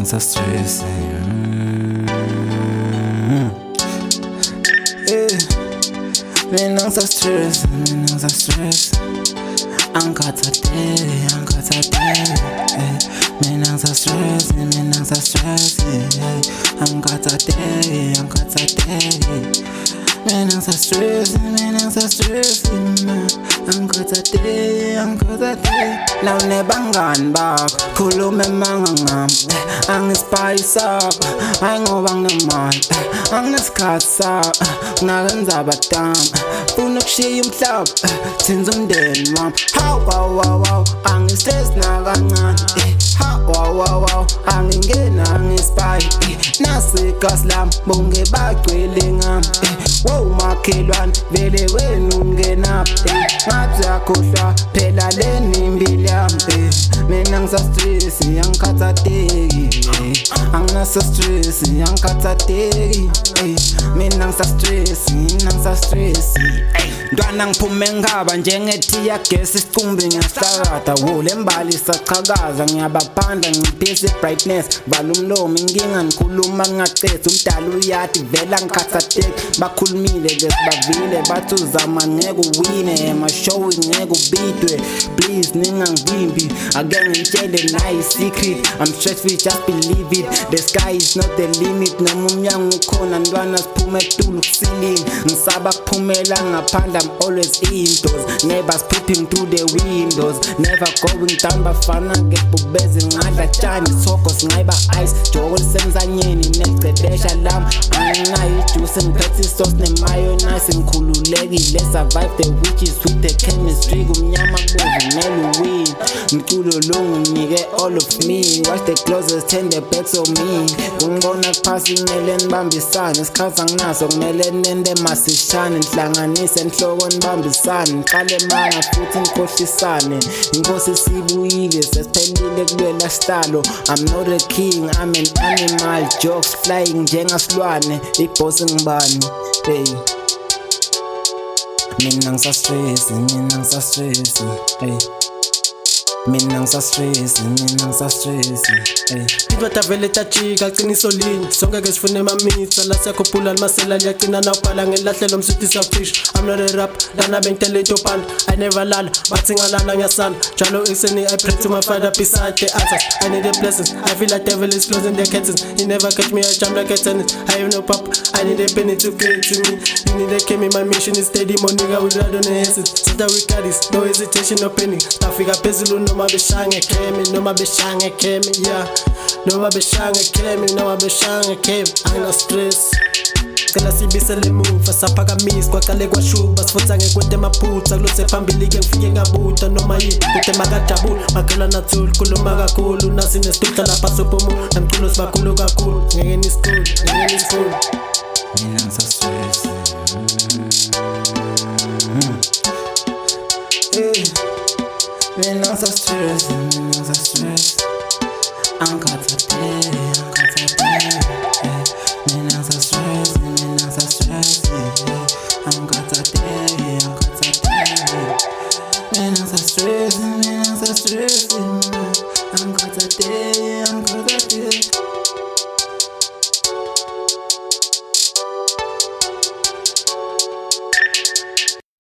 ngisastress. Mina ngisastress. Angikhathalele. Mina ngisastress. Angikhathalele. Mina ngisastress. Angikhathalele. Law nebangani bakho khuluma emanga ngami, angispayisa ayingoba nginemali, anginesikhathi sakho nakenza abadama, funa ukushiya umhlaba thinza umndeni wami. Hawu angistress nakancane, hawu angingena ngispayi, nasi igasi lami bonke bagcwele ngami. Wow makhelwane vele wena ungenaphi, ngathi yakhohlwa phela leni impilo yami. Mina ngisastress angikhathaleki, anginastress angikhathaleki. Mina ngisastress ntwana ngiphume ngihaba njengethiya gesi isicumbi ngiyahlakada. Wo lembali isachakaza ngiyabaphanda nginciphisa i-brightness, vala umlomo inkinga ngikhuluma ngingacetha. Umdala uyati vela ngikhathatheki, bakhulumile ke sibavile bathi uzama ngeke uwine, emashowi ngeke ubidwe. Please ningangivimbi ake ngitshele nayi secret, I'm stressful just believe it. The sky is not the limit, noma umnyango ukhona ntwana siphume etulu kusilingi. Ngisaba kuphumela ngaphandle, I'm always indoors, never peeping through the windows, never going down. Bafana ngebhubezi ngadla tshani soko singayiba ice joko lisemzanyeni necedesha lami. Anginayo ijuice ngiphethe isosi nemayonnaise, ngikhululekile survive the witches with the chemistry. Kumnyama bovu mele uwin, mculo lo nginike all of me, watch the closest turn the backs on me. Ungibona kuphasi kumele nibambisane, isikhathi anginaso kumele nende masishane. Nhlanganise enhloko nibambisane, ngiqale manga futhi ngikhohlisane. Inkosi sibuyile sesiphelile kulwela sitalo. I'm not a king, I'm an animal, jokes flying njengasilwane. Iboss ngibani hey. Mina ngisastress hey. Mina ngisastress hey. Idwata vele tajika qiniso linye, sonke ke sifune mamitsa la siyakhuphula limasela liyaqina nawubhala ngelahlelo msithisa fish. I'm not a rap lana bengitele band, I never lala bathi ngalala ngiyasala njalo ekseni. I pray to my father beside the answers, I need the blessings. I feel like devil is closing the curtains, he never catch me, I jump like a tennis. I have no pop, I need a penny to get to me. You need a came, my mission is steady, my nigga will ride on the hesits. Sit down with this, no hesitation, no penny. Tafika pezulu noma beshange kemi, noma beshange kemi, yeah. Noma beshange kemi, noma beshange kemi. Angina stress cela sibisele muva saphakamisa kwaqale kwashuba sifutha ngekwente maphutha kulose phambili ke ngifike ngabuta noma yini kuthe makajabula makhala nathula khuluma kakhulu nasi nesitutha lapha sopomu namculo sibakhulu kakhulu ngeke nisikulu. Mina ngisastress Mina ngisastress angikhathalele. Mina ngisastress angikhathalele. Mina ngisastress